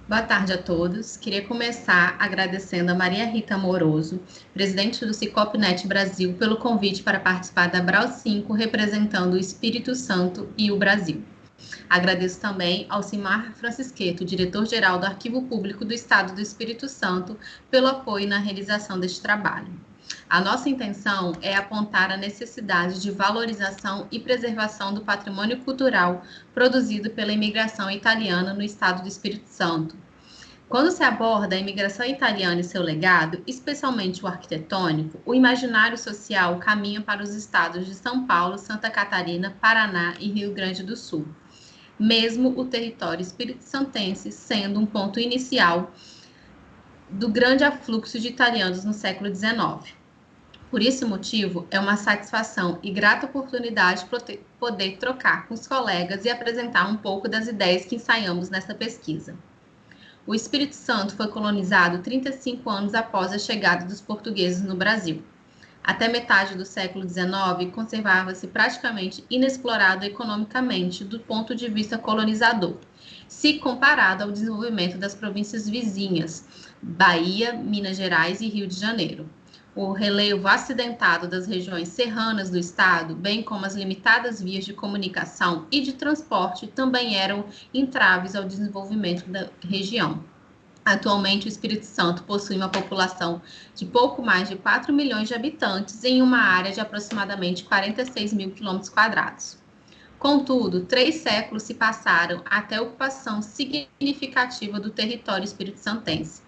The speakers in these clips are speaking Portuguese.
Boa tarde a todos. Queria começar agradecendo a Maria Rita Amoroso, presidente do Sicopnet Brasil, pelo convite para participar da Brau 5, representando o Espírito Santo e o Brasil. Agradeço também ao Simar Francisqueto, diretor-geral do Arquivo Público do Estado do Espírito Santo, pelo apoio na realização deste trabalho. A nossa intenção é apontar a necessidade de valorização e preservação do patrimônio cultural produzido pela imigração italiana no Estado do Espírito Santo. Quando se aborda a imigração italiana e seu legado, especialmente o arquitetônico, o imaginário social caminha para os estados de São Paulo, Santa Catarina, Paraná e Rio Grande do Sul, mesmo o território espírito-santense sendo um ponto inicial do grande afluxo de italianos no século XIX. Por esse motivo, é uma satisfação e grata oportunidade poder trocar com os colegas e apresentar um pouco das ideias que ensaiamos nessa pesquisa. O Espírito Santo foi colonizado 35 anos após a chegada dos portugueses no Brasil. Até metade do século XIX, conservava-se praticamente inexplorado economicamente do ponto de vista colonizador, se comparado ao desenvolvimento das províncias vizinhas, Bahia, Minas Gerais e Rio de Janeiro. O relevo acidentado das regiões serranas do estado, bem como as limitadas vias de comunicação e de transporte, também eram entraves ao desenvolvimento da região. Atualmente, o Espírito Santo possui uma população de pouco mais de 4 milhões de habitantes em uma área de aproximadamente 46 mil quilômetros quadrados. Contudo, 3 séculos se passaram até a ocupação significativa do território espírito-santense.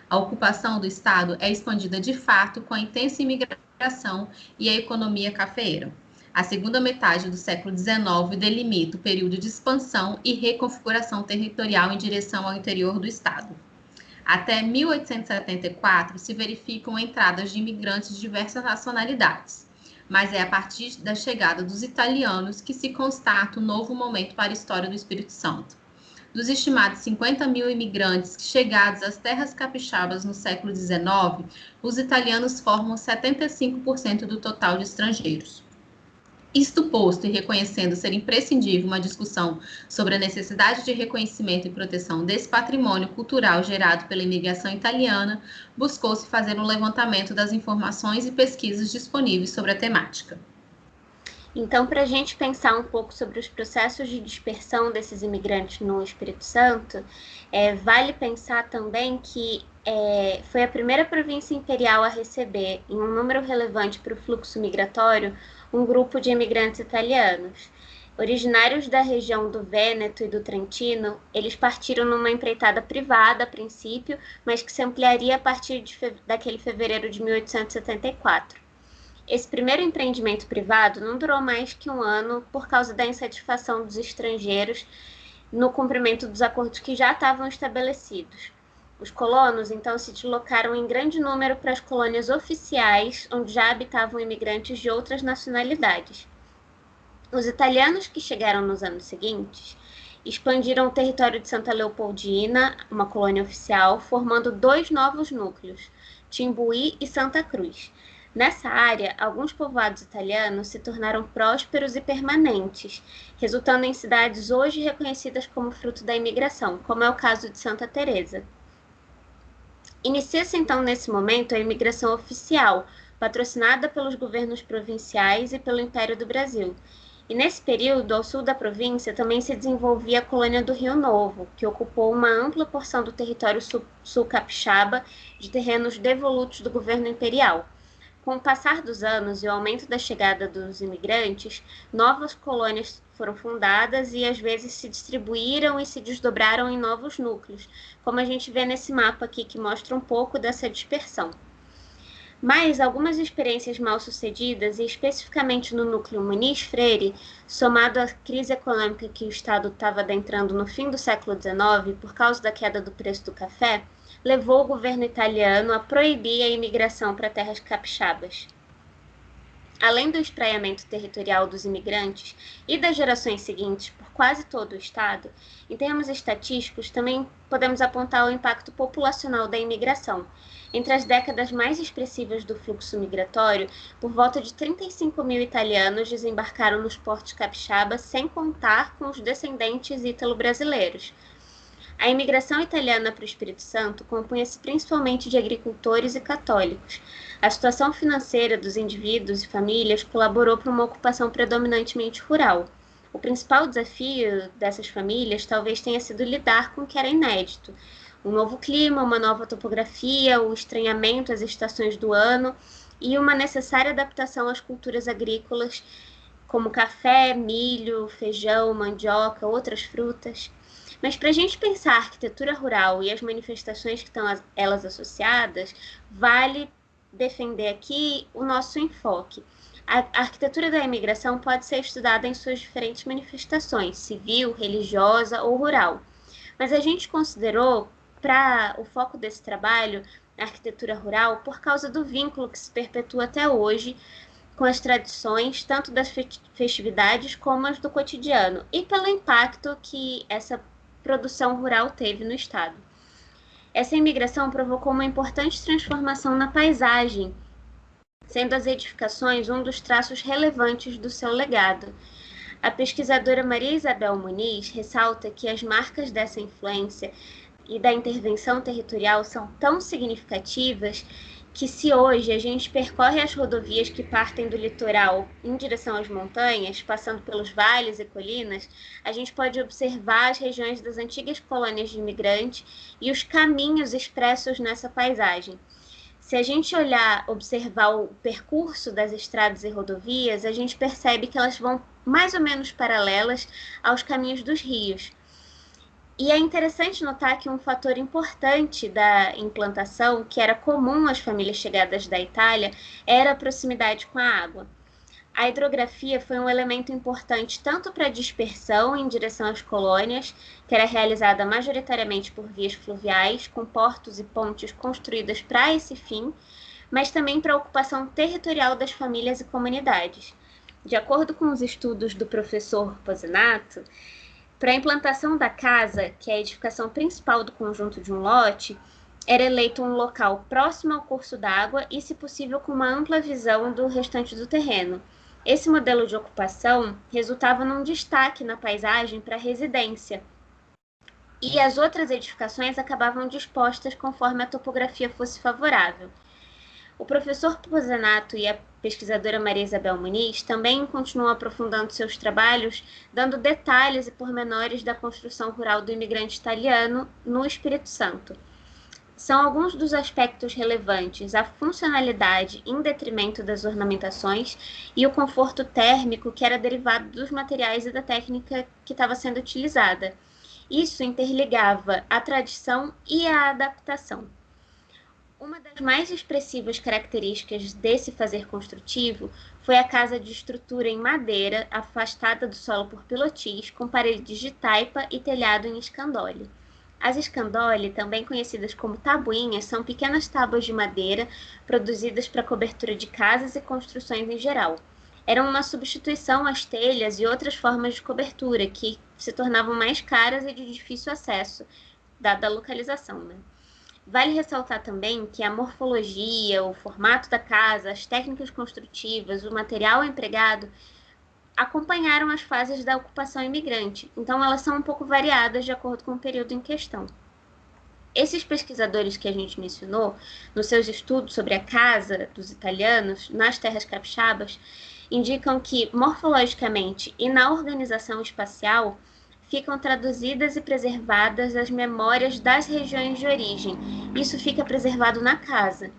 A ocupação do Estado é expandida de fato com a intensa imigração e a economia cafeeira. A segunda metade do século XIX delimita o período de expansão e reconfiguração territorial em direção ao interior do Estado. Até 1874 se verificam entradas de imigrantes de diversas nacionalidades, mas é a partir da chegada dos italianos que se constata um novo momento para a história do Espírito Santo. Dos estimados 50 mil imigrantes chegados às terras capixabas no século XIX, os italianos formam 75% do total de estrangeiros. Isto posto e reconhecendo ser imprescindível uma discussão sobre a necessidade de reconhecimento e proteção desse patrimônio cultural gerado pela imigração italiana, buscou-se fazer um levantamento das informações e pesquisas disponíveis sobre a temática. Então, para a gente pensar um pouco sobre os processos de dispersão desses imigrantes no Espírito Santo, vale pensar também que foi a primeira província imperial a receber, em um número relevante para o fluxo migratório, um grupo de imigrantes italianos. Originários da região do Vêneto e do Trentino, eles partiram numa empreitada privada a princípio, mas que se ampliaria a partir daquele fevereiro de 1874. Esse primeiro empreendimento privado não durou mais que um ano por causa da insatisfação dos estrangeiros no cumprimento dos acordos que já estavam estabelecidos. Os colonos, então, se deslocaram em grande número para as colônias oficiais, onde já habitavam imigrantes de outras nacionalidades. Os italianos que chegaram nos anos seguintes expandiram o território de Santa Leopoldina, uma colônia oficial, formando 2 novos núcleos, Timbuí e Santa Cruz. Nessa área, alguns povoados italianos se tornaram prósperos e permanentes, resultando em cidades hoje reconhecidas como fruto da imigração, como é o caso de Santa Teresa. Inicia-se então nesse momento a imigração oficial, patrocinada pelos governos provinciais e pelo Império do Brasil. E nesse período, ao sul da província, também se desenvolvia a colônia do Rio Novo, que ocupou uma ampla porção do território sul capixaba de terrenos devolutos do governo imperial. Com o passar dos anos e o aumento da chegada dos imigrantes, novas colônias foram fundadas e às vezes se distribuíram e se desdobraram em novos núcleos, como a gente vê nesse mapa aqui que mostra um pouco dessa dispersão. Mas algumas experiências mal-sucedidas, e especificamente no núcleo Muniz Freire, somado à crise econômica que o Estado estava adentrando no fim do século XIX por causa da queda do preço do café, levou o governo italiano a proibir a imigração para terras capixabas. Além do espraiamento territorial dos imigrantes e das gerações seguintes por quase todo o estado, em termos estatísticos, também podemos apontar o impacto populacional da imigração. Entre as décadas mais expressivas do fluxo migratório, por volta de 35 mil italianos desembarcaram nos portos capixabas, sem contar com os descendentes ítalo-brasileiros. A imigração italiana para o Espírito Santo compunha-se principalmente de agricultores e católicos. A situação financeira dos indivíduos e famílias colaborou para uma ocupação predominantemente rural. O principal desafio dessas famílias talvez tenha sido lidar com o que era inédito: um novo clima, uma nova topografia, o estranhamento às estações do ano e uma necessária adaptação às culturas agrícolas, como café, milho, feijão, mandioca, outras frutas. Mas para a gente pensar a arquitetura rural e as manifestações que estão elas associadas, vale defender aqui o nosso enfoque. A arquitetura da imigração pode ser estudada em suas diferentes manifestações, civil, religiosa ou rural. Mas a gente considerou, para o foco desse trabalho, a arquitetura rural, por causa do vínculo que se perpetua até hoje com as tradições, tanto das festividades como as do cotidiano, e pelo impacto que essa produção rural teve no estado. Essa imigração provocou uma importante transformação na paisagem, sendo as edificações um dos traços relevantes do seu legado. A pesquisadora Maria Isabel Muniz ressalta que as marcas dessa influência e da intervenção territorial são tão significativas que, se hoje a gente percorre as rodovias que partem do litoral em direção às montanhas, passando pelos vales e colinas, a gente pode observar as regiões das antigas colônias de imigrantes e os caminhos expressos nessa paisagem. Se a gente observar o percurso das estradas e rodovias, a gente percebe que elas vão mais ou menos paralelas aos caminhos dos rios. E é interessante notar que um fator importante da implantação, que era comum às famílias chegadas da Itália, era a proximidade com a água. A hidrografia foi um elemento importante tanto para a dispersão em direção às colônias, que era realizada majoritariamente por vias fluviais, com portos e pontes construídas para esse fim, mas também para a ocupação territorial das famílias e comunidades. De acordo com os estudos do professor Pozinato, para a implantação da casa, que é a edificação principal do conjunto de um lote, era eleito um local próximo ao curso d'água e, se possível, com uma ampla visão do restante do terreno. Esse modelo de ocupação resultava num destaque na paisagem para a residência, e as outras edificações acabavam dispostas conforme a topografia fosse favorável. O professor Pozanato e a pesquisadora Maria Isabel Muniz também continuam aprofundando seus trabalhos, dando detalhes e pormenores da construção rural do imigrante italiano no Espírito Santo. São alguns dos aspectos relevantes: a funcionalidade em detrimento das ornamentações e o conforto térmico que era derivado dos materiais e da técnica que estava sendo utilizada. Isso interligava a tradição e a adaptação. Uma das mais expressivas características desse fazer construtivo foi a casa de estrutura em madeira, afastada do solo por pilotis, com paredes de taipa e telhado em escandole. As escandole, também conhecidas como tabuinhas, são pequenas tábuas de madeira produzidas para cobertura de casas e construções em geral. Eram uma substituição às telhas e outras formas de cobertura, que se tornavam mais caras e de difícil acesso, dada a localização, né? Vale ressaltar também que a morfologia, o formato da casa, as técnicas construtivas, o material empregado acompanharam as fases da ocupação imigrante, então elas são um pouco variadas de acordo com o período em questão. Esses pesquisadores que a gente mencionou, nos seus estudos sobre a casa dos italianos nas terras capixabas, indicam que, morfologicamente e na organização espacial, ficam traduzidas e preservadas as memórias das regiões de origem. Isso fica preservado na casa.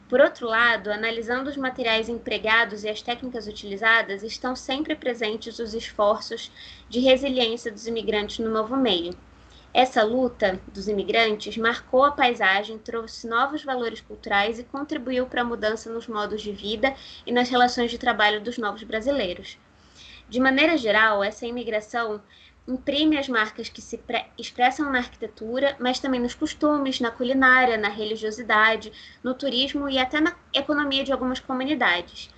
Por outro lado, analisando os materiais empregados e as técnicas utilizadas, estão sempre presentes os esforços de resiliência dos imigrantes no novo meio. Essa luta dos imigrantes marcou a paisagem, trouxe novos valores culturais e contribuiu para a mudança nos modos de vida e nas relações de trabalho dos novos brasileiros. De maneira geral, essa imigração imprime as marcas que se expressam na arquitetura, mas também nos costumes, na culinária, na religiosidade, no turismo e até na economia de algumas comunidades.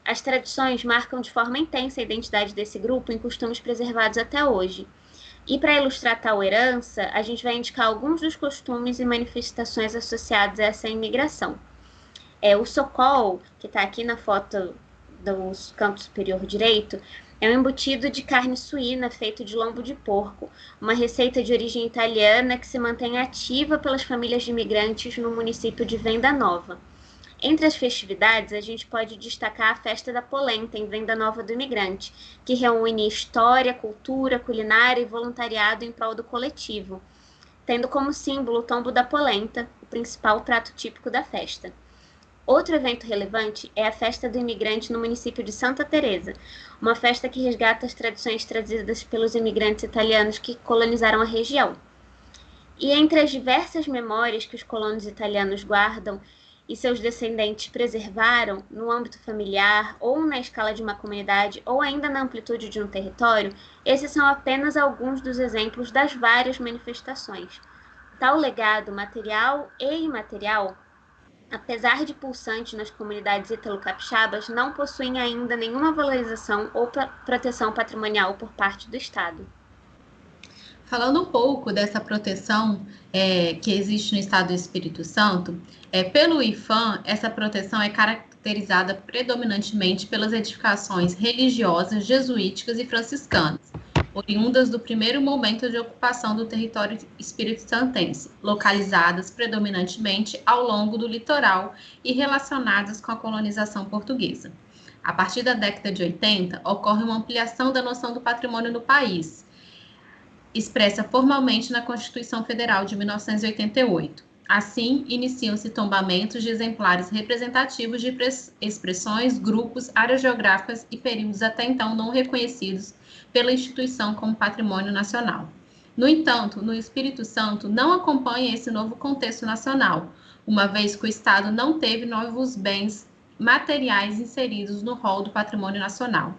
As tradições marcam de forma intensa a identidade desse grupo em costumes preservados até hoje. E para ilustrar tal herança, a gente vai indicar alguns dos costumes e manifestações associados a essa imigração. O socol, que está aqui na foto do canto superior direito, é um embutido de carne suína feito de lombo de porco, uma receita de origem italiana que se mantém ativa pelas famílias de imigrantes no município de Venda Nova. Entre as festividades, a gente pode destacar a Festa da Polenta, em Venda Nova do Imigrante, que reúne história, cultura, culinária e voluntariado em prol do coletivo, tendo como símbolo o tombo da polenta, o principal prato típico da festa. Outro evento relevante é a Festa do Imigrante no município de Santa Teresa, uma festa que resgata as tradições trazidas pelos imigrantes italianos que colonizaram a região. E entre as diversas memórias que os colonos italianos guardam e seus descendentes preservaram no âmbito familiar, ou na escala de uma comunidade, ou ainda na amplitude de um território, esses são apenas alguns dos exemplos das várias manifestações. Tal legado, material e imaterial, apesar de pulsante nas comunidades ítalo-capixabas, não possuem ainda nenhuma valorização ou proteção patrimonial por parte do Estado. Falando um pouco dessa proteção que existe no Estado do Espírito Santo, pelo IPHAN, essa proteção é caracterizada predominantemente pelas edificações religiosas, jesuíticas e franciscanas, oriundas do primeiro momento de ocupação do território espírito-santense, localizadas predominantemente ao longo do litoral e relacionadas com a colonização portuguesa. A partir da década de 80, ocorre uma ampliação da noção do patrimônio no país, expressa formalmente na Constituição Federal de 1988. Assim, iniciam-se tombamentos de exemplares representativos de expressões, grupos, áreas geográficas e períodos até então não reconhecidos pela instituição como patrimônio nacional. No entanto, no Espírito Santo não acompanha esse novo contexto nacional, uma vez que o Estado não teve novos bens materiais inseridos no rol do patrimônio nacional.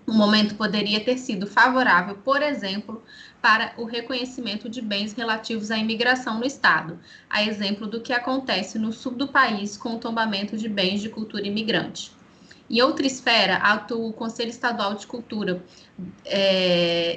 O momento poderia ter sido favorável, por exemplo, para o reconhecimento de bens relativos à imigração no Estado, a exemplo do que acontece no sul do país com o tombamento de bens de cultura imigrante. Em outra esfera, atua o Conselho Estadual de Cultura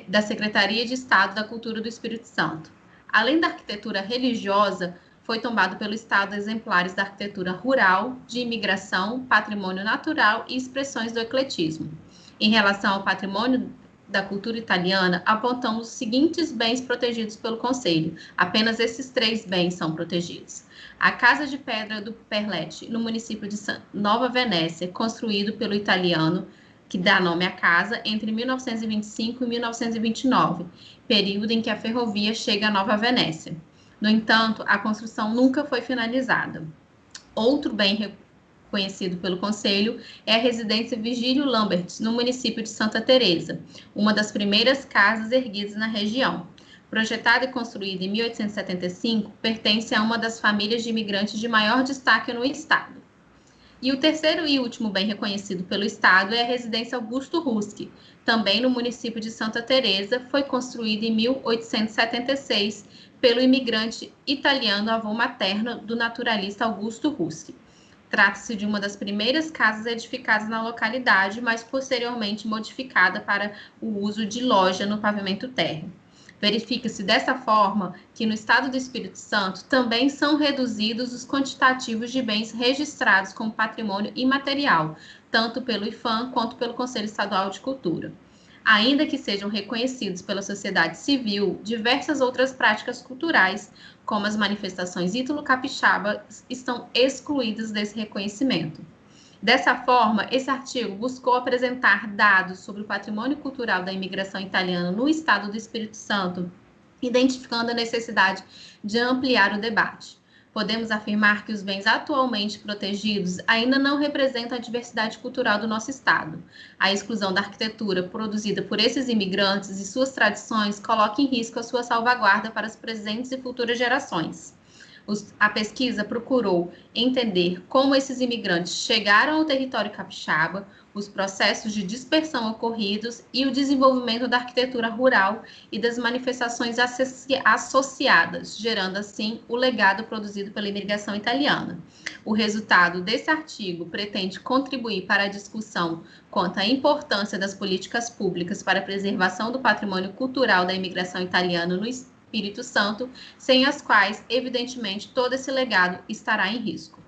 da Secretaria de Estado da Cultura do Espírito Santo. Além da arquitetura religiosa, foi tombado pelo Estado exemplares da arquitetura rural, de imigração, patrimônio natural e expressões do ecletismo. Em relação ao patrimônio da cultura italiana, apontamos os seguintes bens protegidos pelo Conselho. Apenas esses 3 bens são protegidos. A Casa de Pedra do Perlete, no município de Nova Venécia, construído pelo italiano, que dá nome à casa, entre 1925 e 1929, período em que a ferrovia chega a Nova Venécia. No entanto, a construção nunca foi finalizada. Outro bem conhecido pelo Conselho é a residência Vigílio Lambert, no município de Santa Teresa, uma das primeiras casas erguidas na região. Projetada e construída em 1875, pertence a uma das famílias de imigrantes de maior destaque no estado. E o terceiro e último bem reconhecido pelo Estado é a residência Augusto Ruschi, também no município de Santa Teresa, foi construída em 1876 pelo imigrante italiano avô materno do naturalista Augusto Ruschi. Trata-se de uma das primeiras casas edificadas na localidade, mas posteriormente modificada para o uso de loja no pavimento térreo. Verifica-se dessa forma que no Estado do Espírito Santo também são reduzidos os quantitativos de bens registrados como patrimônio imaterial, tanto pelo IPHAN quanto pelo Conselho Estadual de Cultura. Ainda que sejam reconhecidos pela sociedade civil, diversas outras práticas culturais, como as manifestações ítalo-capixabas, estão excluídas desse reconhecimento. Dessa forma, esse artigo buscou apresentar dados sobre o patrimônio cultural da imigração italiana no Estado do Espírito Santo, identificando a necessidade de ampliar o debate. Podemos afirmar que os bens atualmente protegidos ainda não representam a diversidade cultural do nosso Estado. A exclusão da arquitetura produzida por esses imigrantes e suas tradições coloca em risco a sua salvaguarda para as presentes e futuras gerações. A pesquisa procurou entender como esses imigrantes chegaram ao território capixaba, os processos de dispersão ocorridos e o desenvolvimento da arquitetura rural e das manifestações associadas, gerando assim o legado produzido pela imigração italiana. O resultado desse artigo pretende contribuir para a discussão quanto à importância das políticas públicas para a preservação do patrimônio cultural da imigração italiana no Espírito Santo, sem as quais, evidentemente, todo esse legado estará em risco.